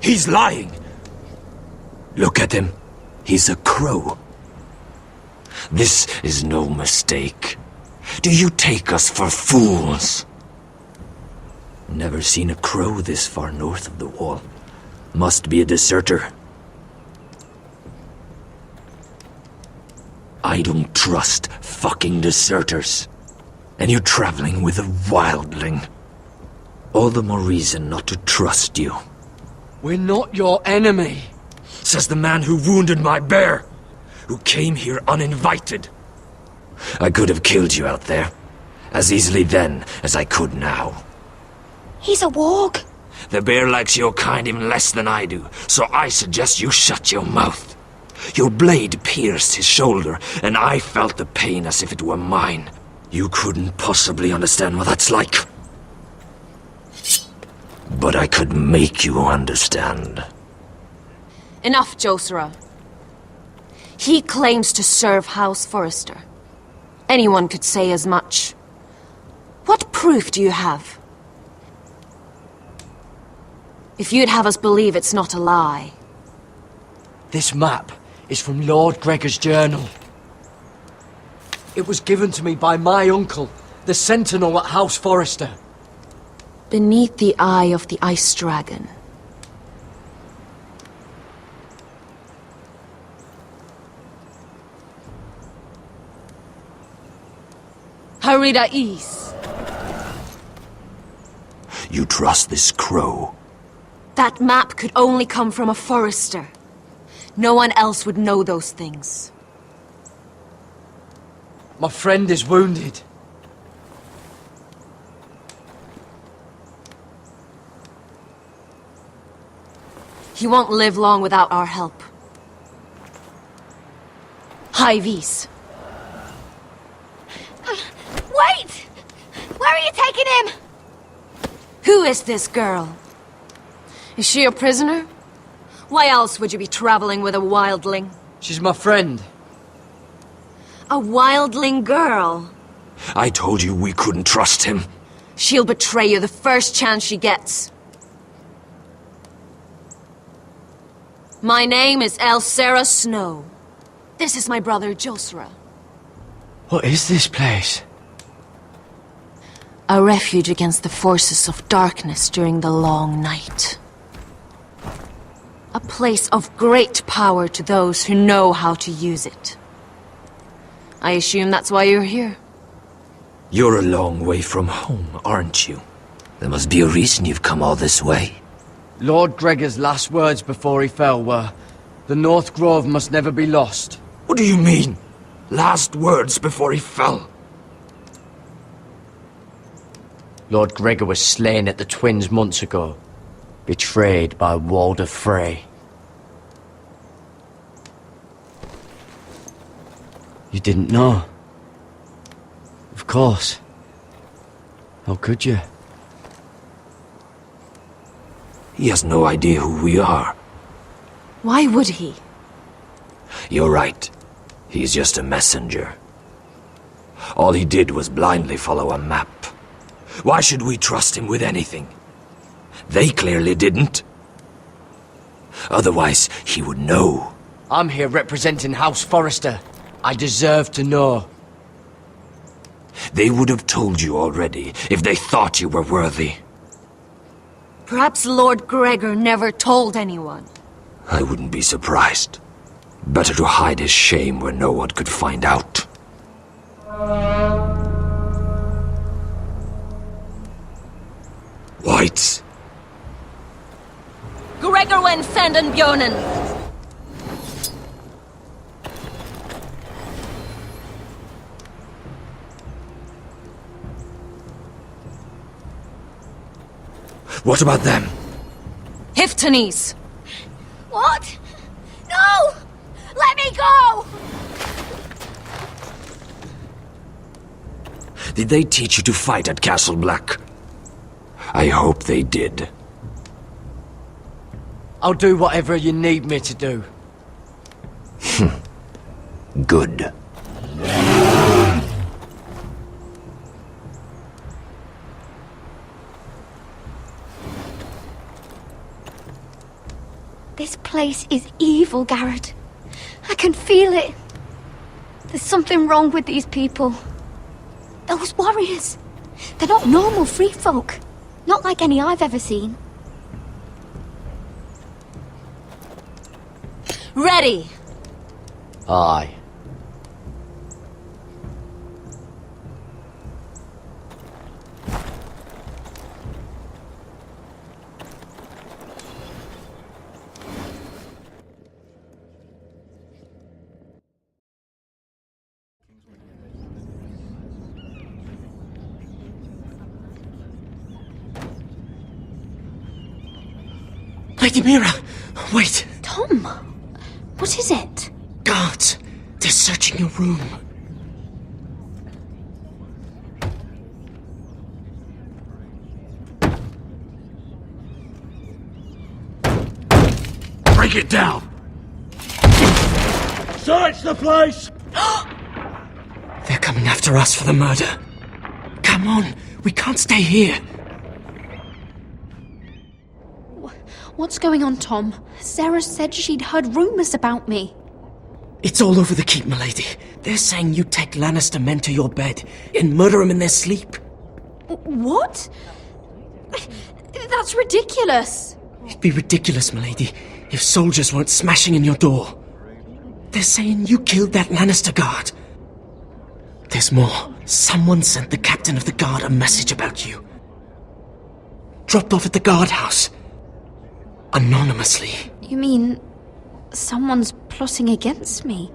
He's lying! Look at him. He's a crow. This is no mistake. Do you take us for fools? Never seen a crow this far north of the wall. Must be a deserter. I don't trust fucking deserters. And you traveling with a wildling. All the more reason not to trust you. We're not your enemy. Says the man who wounded my bear. Who came here uninvited. I could have killed you out there. As easily then as I could now. He's a warg. The bear likes your kind even less than I do, so I suggest you shut your mouth. Your blade pierced his shoulder, and I felt the pain as if it were mine. You couldn't possibly understand what that's like. But I could make you understand. Enough, Josera. He claims to serve House Forrester. Anyone could say as much. What proof do you have? If you'd have us believe it's not a lie. This map is from Lord Gregor's journal. It was given to me by my uncle, the Sentinel at House Forrester. Beneath the eye of the Ice Dragon. Harida East. You trust this crow? That map could only come from a Forrester. No one else would know those things. My friend is wounded. He won't live long without our help. High Vis. Wait! Where are you taking him? Who is this girl? Is she a prisoner? Why else would you be traveling with a wildling? She's my friend. A wildling girl? I told you we couldn't trust him. She'll betray you the first chance she gets. My name is Elsera Snow. This is my brother Josera. What is this place? A refuge against the forces of darkness during the long night. A place of great power to those who know how to use it. I assume that's why you're here. You're a long way from home, aren't you? There must be a reason you've come all this way. Lord Gregor's last words before he fell were, "The North Grove must never be lost." What do you mean? Last words before he fell? Lord Gregor was slain at the Twins months ago, betrayed by Walder Frey. You didn't know? Of course. How could you? He has no idea who we are. Why would he? You're right. He's just a messenger. All he did was blindly follow a map. Why should we trust him with anything? They clearly didn't. Otherwise, he would know. I'm here representing House Forrester. I deserve to know. They would have told you already, if they thought you were worthy. Perhaps Lord Gregor never told anyone. I wouldn't be surprised. Better to hide his shame where no one could find out. Whites. Gregor wen senden bjonen. What about them? Hiftanes. What? No! Let me go! Did they teach you to fight at Castle Black? I hope they did. I'll do whatever you need me to do. This place is evil, Garrett. I can feel it. There's something wrong with these people. Those warriors. They're not normal free folk. Not like any I've ever seen. Ready! Aye. Lady Mira! Wait! Tom! What is it? Guards! They're searching your room. Break it down! Search the place! They're coming after us for the murder. Come on, we can't stay here. What's going on, Tom? Sarah said she'd heard rumours about me. It's all over the keep, milady. They're saying you take Lannister men to your bed and murder them in their sleep. What? That's ridiculous. It'd be ridiculous, milady, if soldiers weren't smashing in your door. They're saying you killed that Lannister guard. There's more. Someone sent the captain of the guard a message about you. Dropped off at the guardhouse. Anonymously. You mean someone's plotting against me?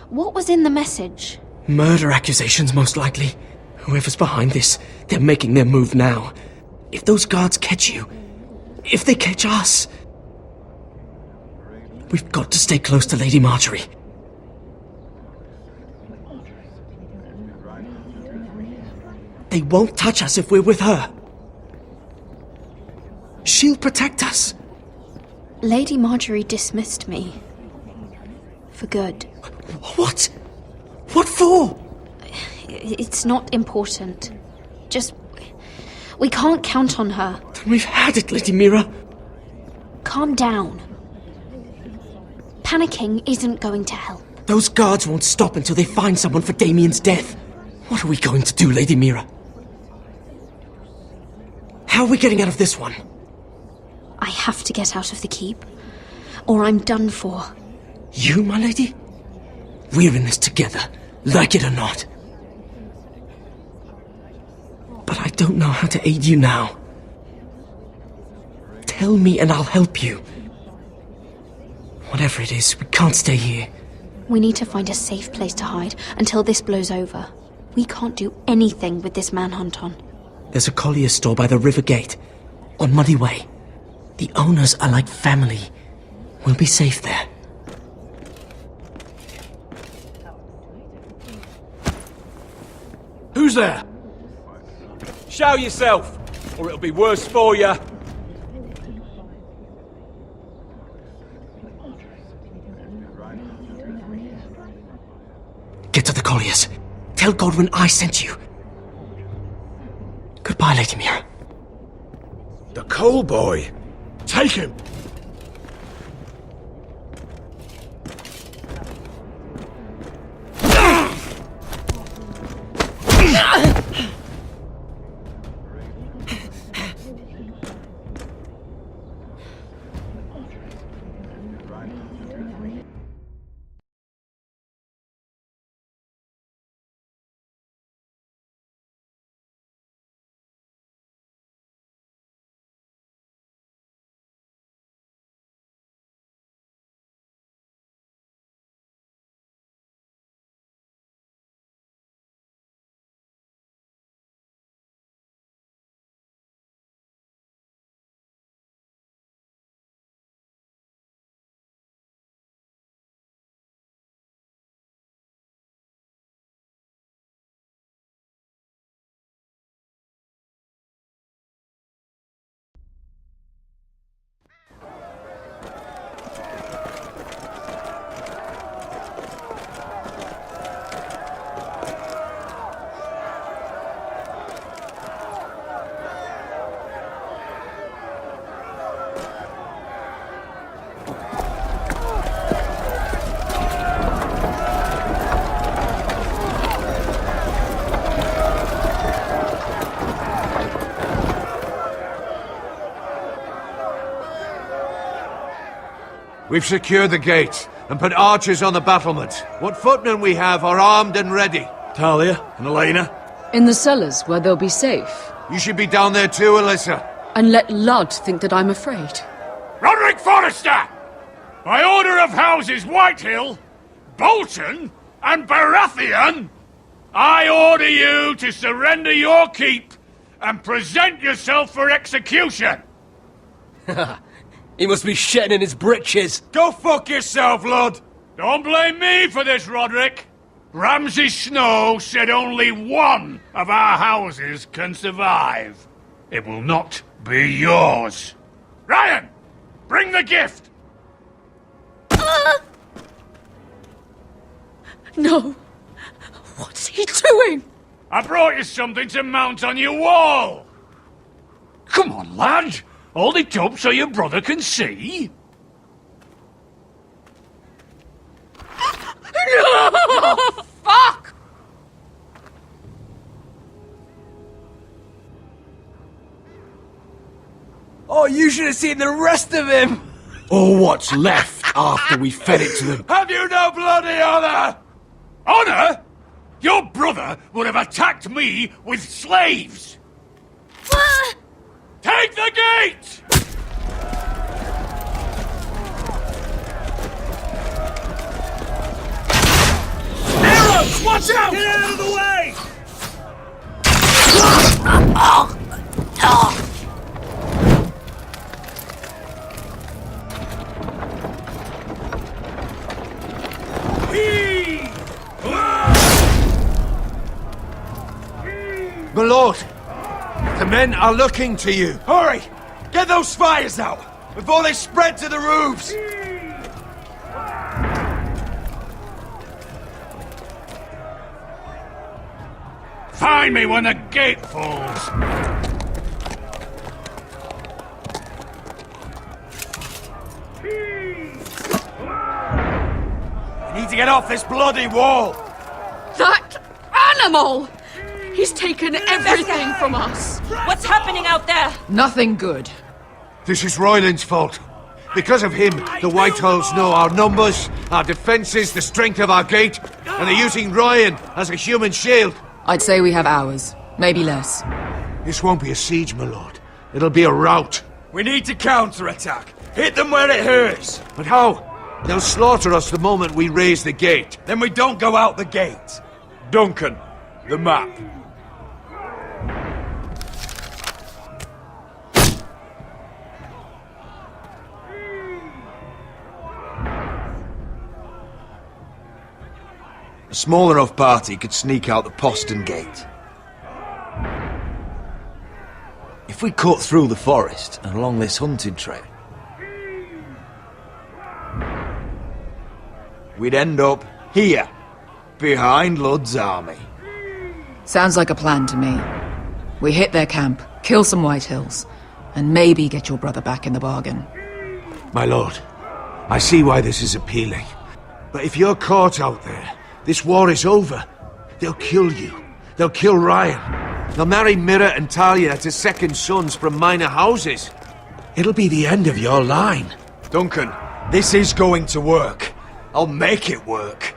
What was in the message? Murder accusations, most likely. Whoever's behind this, they're making their move now. If those guards catch you, if they catch us, we've got to stay close to Lady Marjorie. They won't touch us if we're with her. She'll protect us. Lady Marjorie dismissed me. For good. What? What for? It's not important. Just... we can't count on her. Then we've had it, Lady Mira. Calm down. Panicking isn't going to help. Those guards won't stop until they find someone for Damien's death. What are we going to do, Lady Mira? How are we getting out of this one? I have to get out of the keep, or I'm done for. You, my lady? We're in this together, like it or not. But I don't know how to aid you now. Tell me and I'll help you. Whatever it is, we can't stay here. We need to find a safe place to hide until this blows over. We can't do anything with this manhunt on. There's a collier's store by the river gate, on Muddy Way. The owners are like family. We'll be safe there. Who's there? Show yourself, or it'll be worse for you. Get to the colliers. Tell Godwin I sent you. Goodbye, Lady Mira. The Coal Boy. Take him. We've secured the gate and put archers on the battlements. What footmen we have are armed and ready. Talia and Elena? In the cellars, where they'll be safe. You should be down there too, Alyssa. And let Ludd think that I'm afraid. Roderick Forrester! By order of Houses Whitehill, Bolton, and Baratheon, I order you to surrender your keep and present yourself for execution! He must be shitting in his britches. Go fuck yourself, Lud! Don't blame me for this, Roderick. Ramsay Snow said only one of our houses can survive. It will not be yours. Ryan, bring the gift! No. What's he doing? I brought you something to mount on your wall. Come on, lad. Hold it up so your brother can see. No! Fuck! Oh, you should have seen the rest of him! Or what's left after we fed it to them. Have you no bloody honor? Honor? Your brother would have attacked me with slaves! Take the gate! Arrows! Watch out! Get out of the way! My lord, the men are looking to you. Hurry! Get those fires out before they spread to the roofs! Find me when the gate falls! We need to get off this bloody wall! That animal! He's taken everything from us. What's happening out there? Nothing good. This is Royland's fault. Because of him, the Whitehills know our numbers, our defences, the strength of our gate, and they're using Ryan as a human shield. I'd say we have hours, maybe less. This won't be a siege, my lord. It'll be a rout. We need to counter-attack. Hit them where it hurts. But how? They'll slaughter us the moment we raise the gate. Then we don't go out the gate. Duncan, the map. A small enough party could sneak out the postern gate. If we cut through the forest and along this hunting trail, we'd end up here, behind Ludd's army. Sounds like a plan to me. We hit their camp, kill some Whitehills, and maybe get your brother back in the bargain. My lord, I see why this is appealing. But if you're caught out there, this war is over. They'll kill you. They'll kill Ryan. They'll marry Mira and Talia to second sons from minor houses. It'll be the end of your line. Duncan, this is going to work. I'll make it work.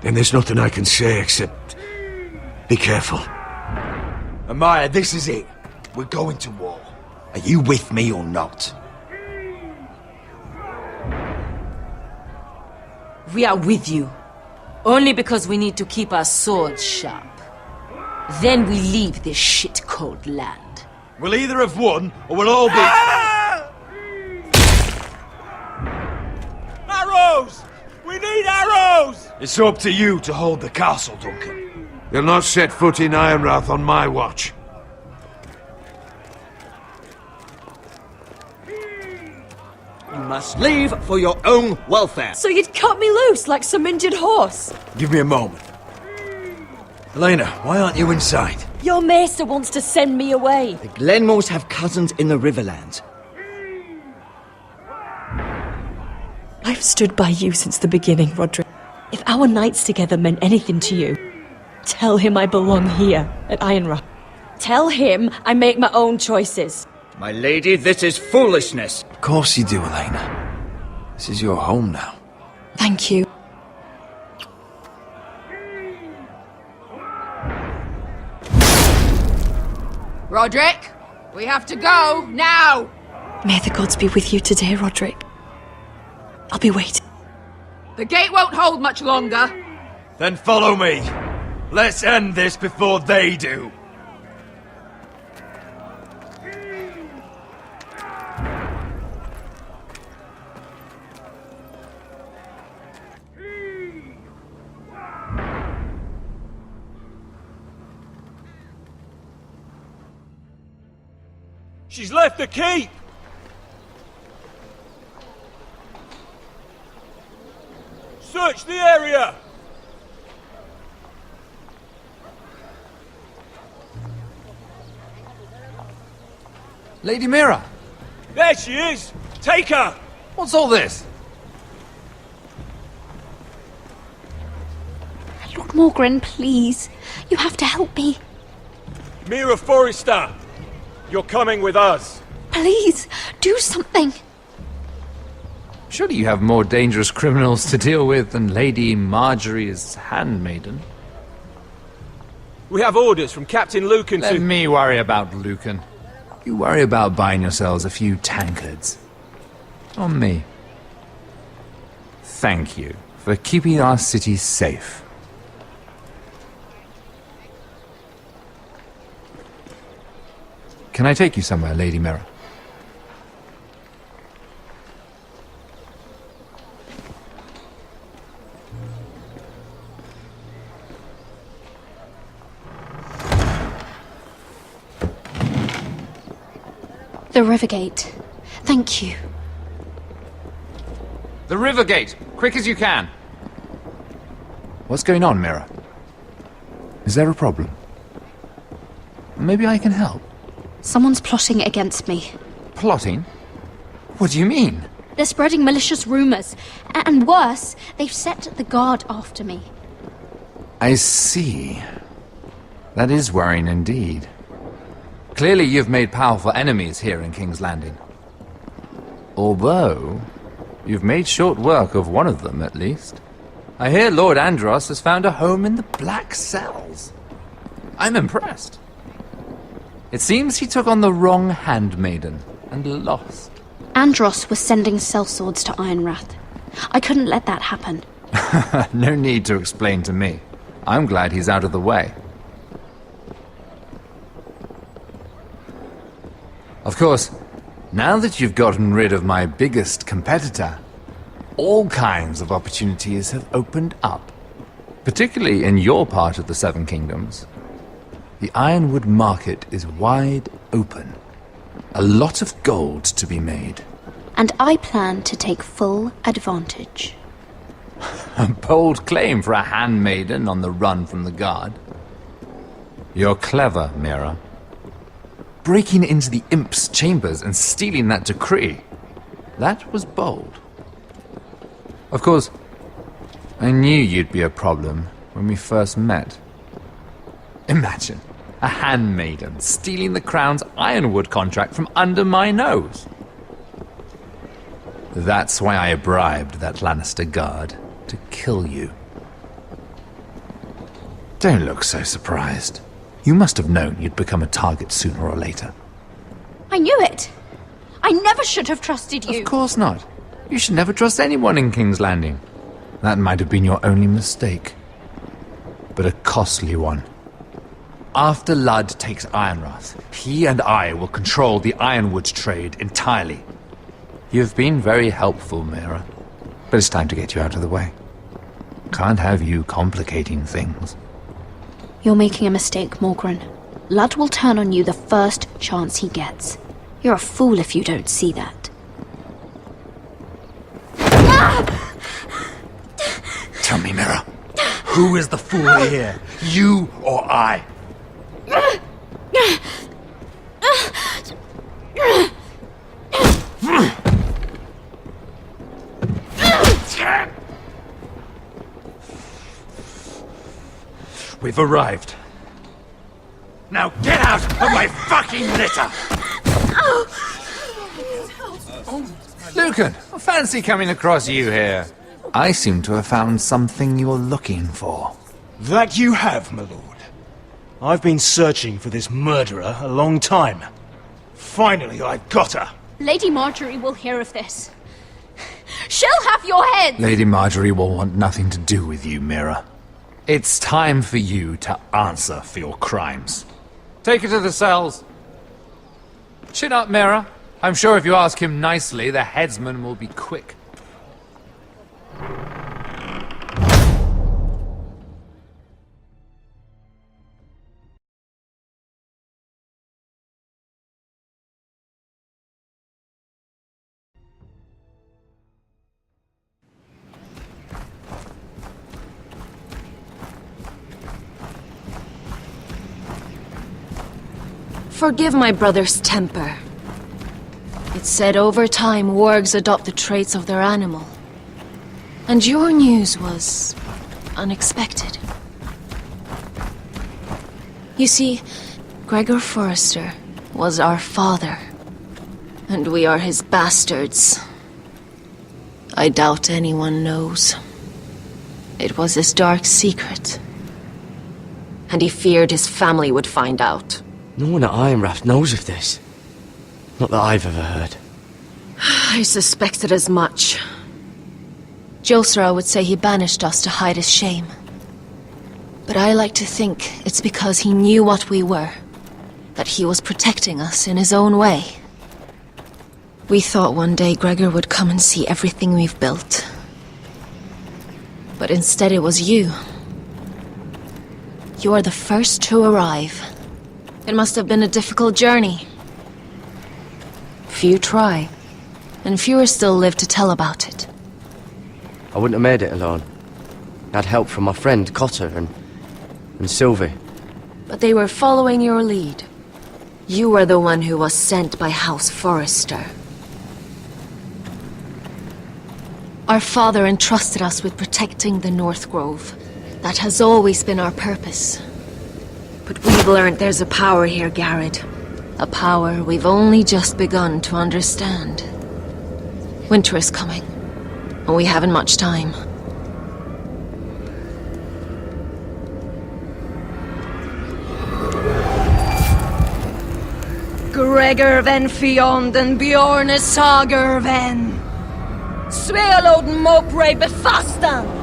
Then there's nothing I can say except... be careful. Amaya, this is it. We're going to war. Are you with me or not? We are with you. Only because we need to keep our swords sharp. Then we leave this shit-cold land. We'll either have won, or we'll all be... Arrows! We need arrows! It's up to you to hold the castle, Duncan. They'll not set foot in Ironrath on my watch. You must leave for your own welfare. So you'd cut me loose like some injured horse? Give me a moment. Elena, why aren't you inside? Your maester wants to send me away. The Glenmores have cousins in the Riverlands. I've stood by you since the beginning, Roderick. If our nights together meant anything to you, tell him I belong here, at Ironrath. Tell him I make my own choices. My lady, this is foolishness. Of course you do, Elena. This is your home now. Thank you. Roderick, we have to go, now! May the gods be with you today, Roderick. I'll be waiting. The gate won't hold much longer. Then follow me. Let's end this before they do. She's left the keep! Search the area! Lady Mira! There she is! Take her! What's all this? Lord Morgren, please. You have to help me. Mira Forrester! You're coming with us! Please, do something. Surely you have more dangerous criminals to deal with than Lady Marjorie's handmaiden. We have orders from Captain Lucan Let me worry about Lucan. You worry about buying yourselves a few tankards. On me. Thank you for keeping our city safe. Can I take you somewhere, Lady Mira? The river gate. Thank you. The river gate! Quick as you can! What's going on, Mira? Is there a problem? Maybe I can help. Someone's plotting against me. Plotting? What do you mean? They're spreading malicious rumors. And worse, they've set the guard after me. I see. That is worrying indeed. Clearly you've made powerful enemies here in King's Landing. Although, you've made short work of one of them, at least. I hear Lord Andros has found a home in the Black Cells. I'm impressed. It seems he took on the wrong handmaiden and lost. Andros was sending sellswords to Ironrath. I couldn't let that happen. No need to explain to me. I'm glad he's out of the way. Of course, now that you've gotten rid of my biggest competitor, all kinds of opportunities have opened up. Particularly in your part of the Seven Kingdoms. The Ironwood market is wide open. A lot of gold to be made. And I plan to take full advantage. A bold claim for a handmaiden on the run from the guard. You're clever, Mira. Breaking into the Imp's chambers and stealing that decree. That was bold. Of course, I knew you'd be a problem when we first met. Imagine, a handmaiden stealing the Crown's Ironwood contract from under my nose. That's why I bribed that Lannister guard to kill you. Don't look so surprised. You must have known you'd become a target sooner or later. I knew it! I never should have trusted you! Of course not. You should never trust anyone in King's Landing. That might have been your only mistake. But a costly one. After Ludd takes Ironrath, he and I will control the Ironwood trade entirely. You've been very helpful, Mira. But it's time to get you out of the way. Can't have you complicating things. You're making a mistake, Morgren. Ludd will turn on you the first chance he gets. You're a fool if you don't see that. Tell me, Mira, who is the fool here? You or I? We've arrived. Now get out of my fucking litter! Lucan, I fancy coming across you here. I seem to have found something you're looking for. That you have, my lord. I've been searching for this murderer a long time. Finally, I've got her. Lady Marjorie will hear of this. She'll have your head! Lady Marjorie will want nothing to do with you, Mira. It's time for you to answer for your crimes. Take her to the cells. Chin up, Mira. I'm sure if you ask him nicely, the headsman will be quick. Forgive my brother's temper. It's said over time wargs adopt the traits of their animal. And your news was unexpected. You see, Gregor Forrester was our father, and we are his bastards. I doubt anyone knows. It was his dark secret, and he feared his family would find out. No one at Ironraft knows of this. Not that I've ever heard. I suspected as much. Josera would say he banished us to hide his shame. But I like to think it's because he knew what we were. That he was protecting us in his own way. We thought one day Gregor would come and see everything we've built. But instead it was you. You are the first to arrive. It must have been a difficult journey. Few try, and fewer still live to tell about it. I wouldn't have made it alone. I had help from my friend Cotter and Sylvie. But they were following your lead. You were the one who was sent by House Forrester. Our father entrusted us with protecting the North Grove. That has always been our purpose. But we've learned there's a power here, Garrett. A power we've only just begun to understand. Winter is coming, and we haven't much time. Gregor ven Fionden Bjorne Sager ven Svealoden Mopre befastan.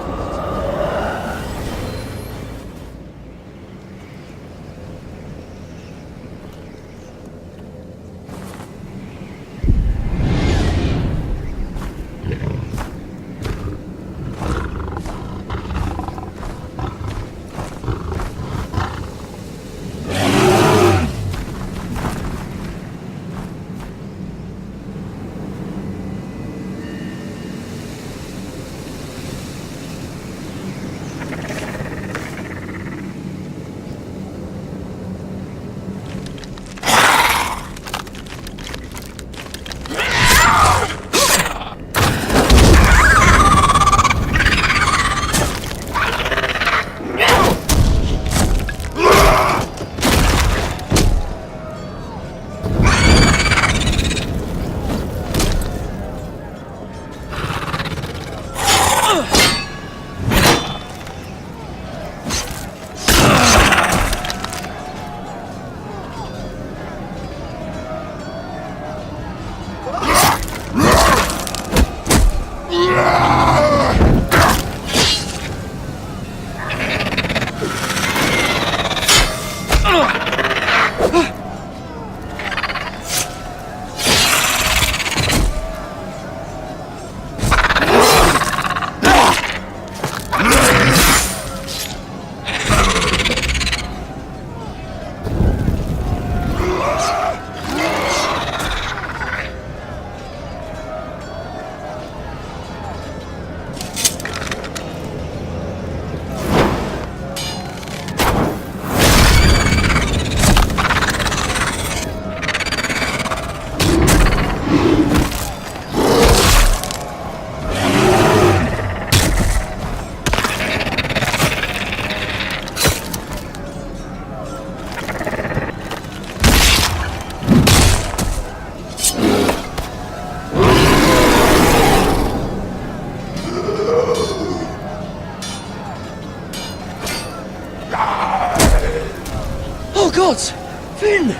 Finn!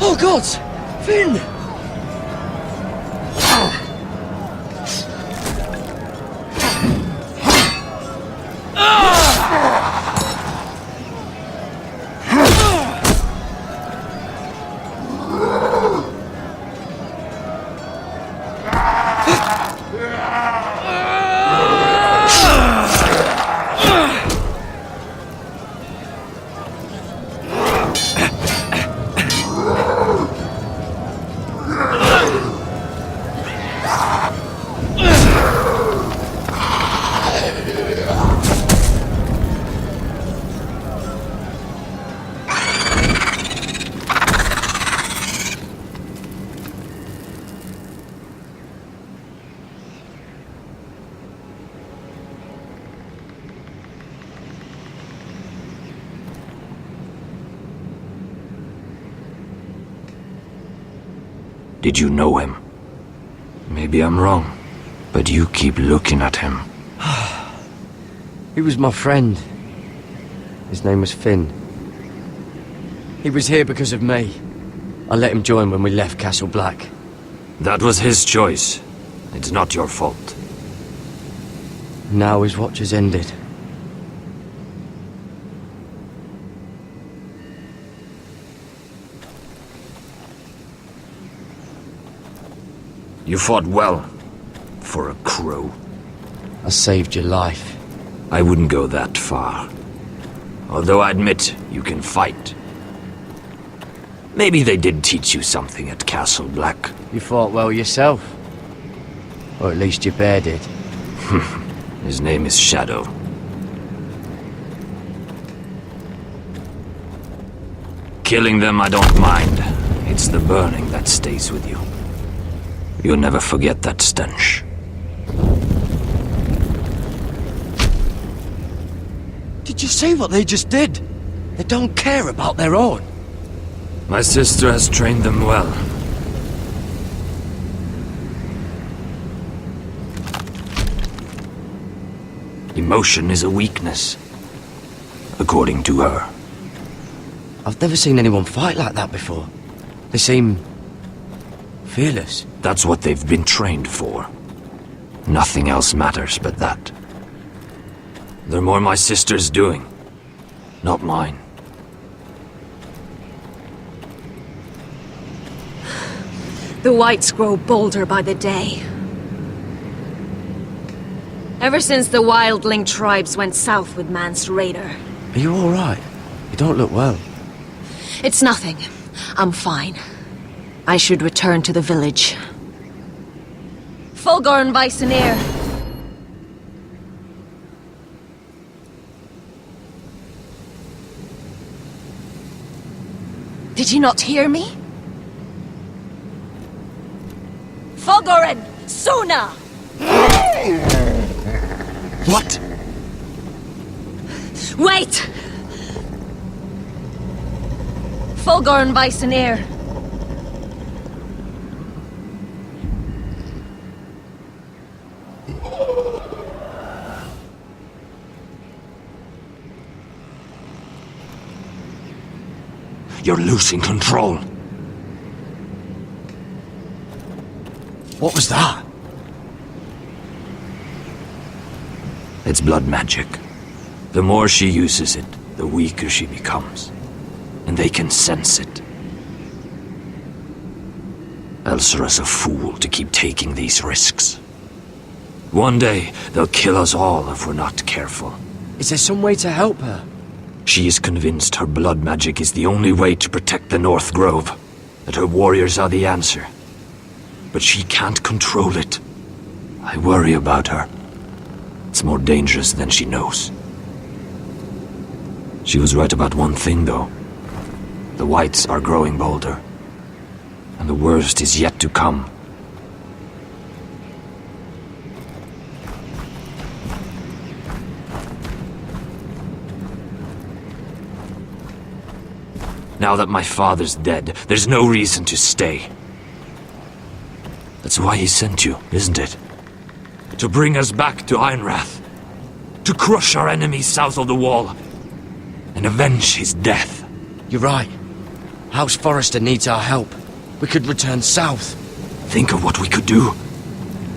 Oh gods! Finn! Did you know him? Maybe I'm wrong, but you keep looking at him. He was my friend. His name was Finn. He was here because of me. I let him join when we left Castle Black. That was his choice. It's not your fault. Now his watch has ended. You fought well, for a crow. I saved your life. I wouldn't go that far. Although I admit, you can fight. Maybe they did teach you something at Castle Black. You fought well yourself. Or at least your bear did. His name is Shadow. Killing them I don't mind. It's the burning that stays with you. You'll never forget that stench. Did you see what they just did? They don't care about their own. My sister has trained them well. Emotion is a weakness, according to her. I've never seen anyone fight like that before. They seem fearless. That's what they've been trained for. Nothing else matters but that. They're more my sister's doing, not mine. The whites grow bolder by the day. Ever since the wildling tribes went south with Mance Raider. Are you alright? You don't look well. It's nothing. I'm fine. I should return to the village. Fulgorn Vysenir! Did you not hear me? Fulgorn! Suna! What? Wait! Fulgorn Vysenir. You're losing control. What was that? It's blood magic. The more she uses it, the weaker she becomes. And they can sense it. Elsera's a fool to keep taking these risks. One day, they'll kill us all if we're not careful. Is there some way to help her? She is convinced her blood magic is the only way to protect the North Grove, that her warriors are the answer. But she can't control it. I worry about her. It's more dangerous than she knows. She was right about one thing, though. The whites are growing bolder. And the worst is yet to come. Now that my father's dead, there's no reason to stay. That's why he sent you, isn't it? To bring us back to Ironrath. To crush our enemies south of the wall. And avenge his death. You're right. House Forrester needs our help. We could return south. Think of what we could do.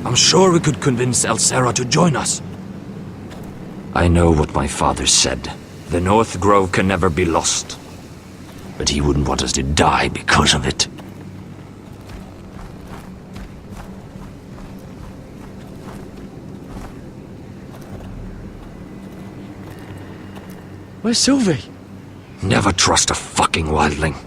I'm sure we could convince Elsera to join us. I know what my father said. The North Grove can never be lost. But he wouldn't want us to die because of it. Where's Sylvie? Never trust a fucking wildling.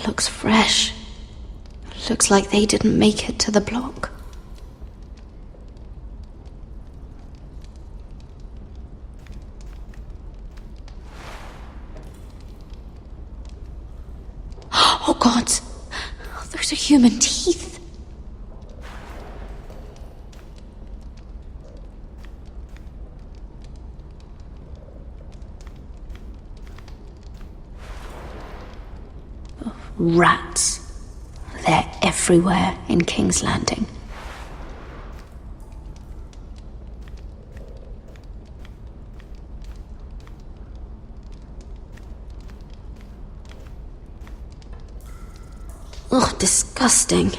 Looks fresh. Looks like they didn't make it to the block. Oh God! Those are human teeth. Rats. They're everywhere in King's Landing. Ugh, disgusting.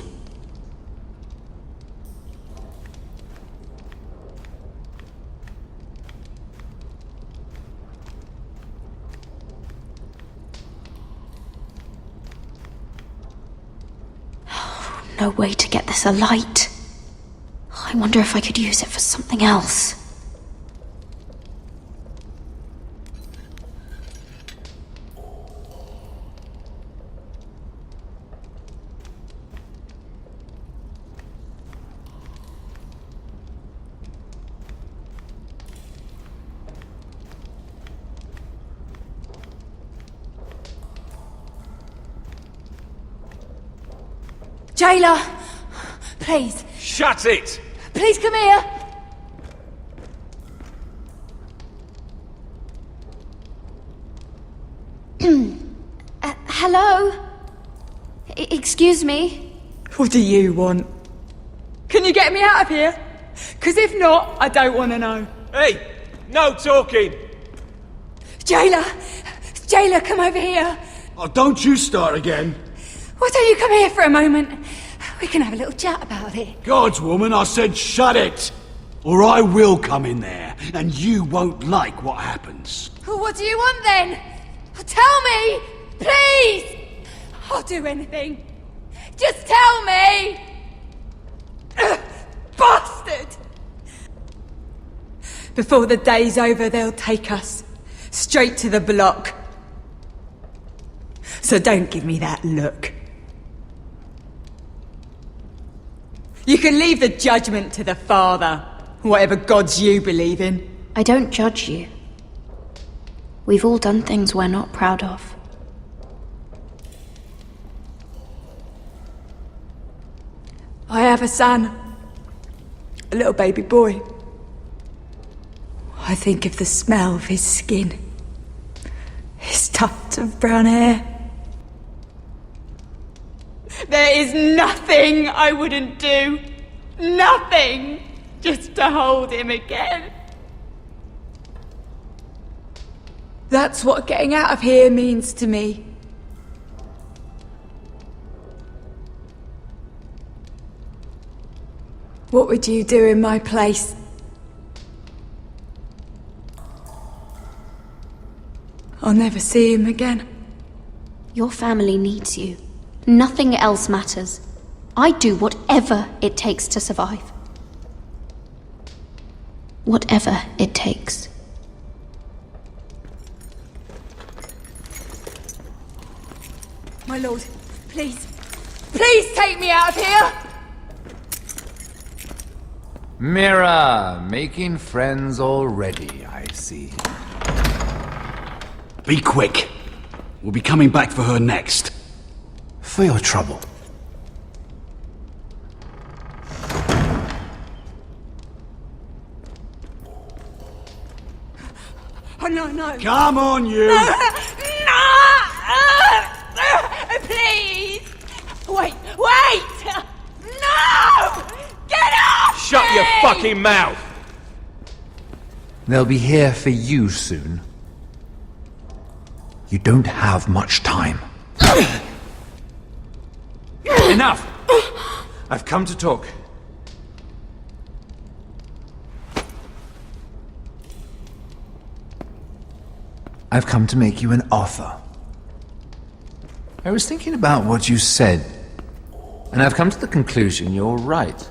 No way to get this alight. I wonder if I could use it for something else. Jailer! Please. Shut it! Please come here! Hello? Excuse me? What do you want? Can you get me out of here? Because if not, I don't want to know. Hey! No talking! Jailer! Jailer, come over here! Oh, don't you start again. Why don't you come here for a moment? We can have a little chat about it. God's woman, I said shut it! Or I will come in there, and you won't like what happens. Well, what do you want then? Tell me! Please! I'll do anything. Just tell me! Bastard! Before the day's over, they'll take us straight to the block. So don't give me that look. You can leave the judgment to the Father, whatever gods you believe in. I don't judge you. We've all done things we're not proud of. I have a son. A little baby boy. I think of the smell of his skin. His tufts of brown hair. There is nothing I wouldn't do. Nothing! Just to hold him again. That's what getting out of here means to me. What would you do in my place? I'll never see him again. Your family needs you. Nothing else matters. I'd do whatever it takes to survive. Whatever it takes. My lord, please. Please take me out of here! Mira, making friends already, I see. Be quick. We'll be coming back for her next. For your trouble. Oh, no. Come on, you! No! Please! Wait! No! Get off! Shut your fucking mouth! They'll be here for you soon. You don't have much time. Enough! I've come to talk. I've come to make you an offer. I was thinking about what you said, and I've come to the conclusion you're right.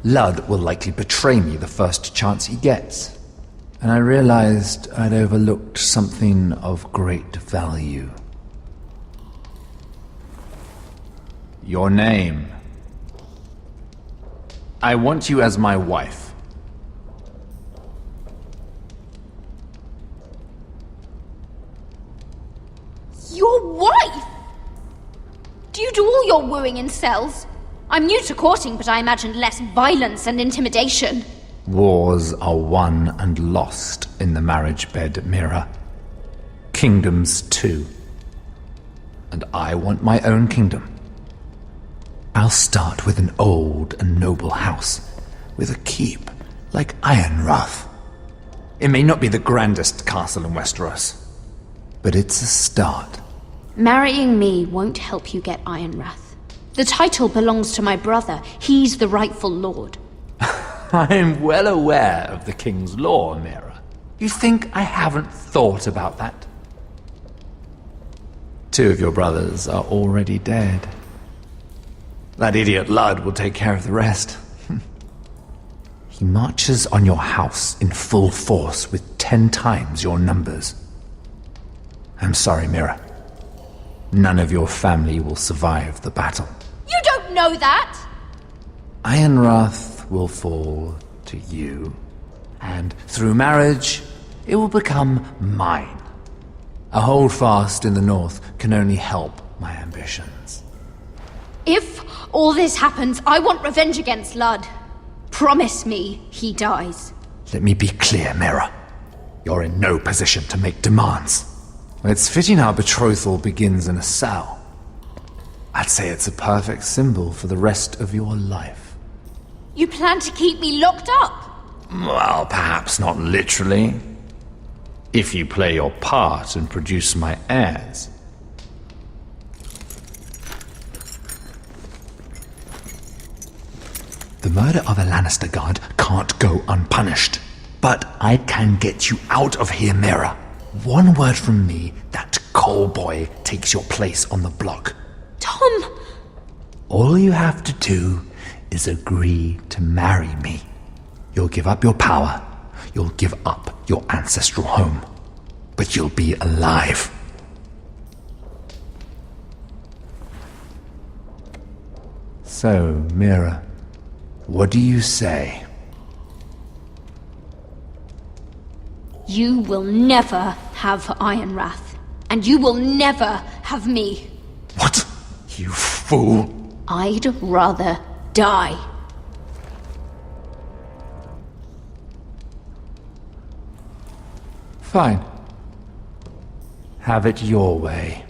Ludd will likely betray me the first chance he gets. And I realized I'd overlooked something of great value. Your name. I want you as my wife. Your wife? Do you do all your wooing in cells? I'm new to courting, but I imagined less violence and intimidation. Wars are won and lost in the marriage bed, Mira. Kingdoms too. And I want my own kingdom. I'll start with an old and noble house, with a keep like Ironrath. It may not be the grandest castle in Westeros, but it's a start. Marrying me won't help you get Ironrath. The title belongs to my brother. He's the rightful lord. I'm well aware of the king's law, Mira. You think I haven't thought about that? 2 of your brothers are already dead. That idiot Ludd will take care of the rest. He marches on your house in full force with 10 times your numbers. I'm sorry, Mira. None of your family will survive the battle. You don't know that! Ironrath will fall to you, and through marriage, it will become mine. A holdfast in the north can only help my ambitions. If all this happens, I want revenge against Ludd. Promise me he dies. Let me be clear, Mira. You're in no position to make demands. It's fitting our betrothal begins in a cell. I'd say it's a perfect symbol for the rest of your life. You plan to keep me locked up? Well, perhaps not literally. If you play your part and produce my heirs. The murder of a Lannister guard can't go unpunished. But I can get you out of here, Mira. One word from me, that coal boy takes your place on the block. Tom! All you have to do is agree to marry me. You'll give up your power. You'll give up your ancestral home. But you'll be alive. So, Mira, what do you say? You will never have Ironrath. And you will never have me. What? You fool! I'd rather die. Fine. Have it your way.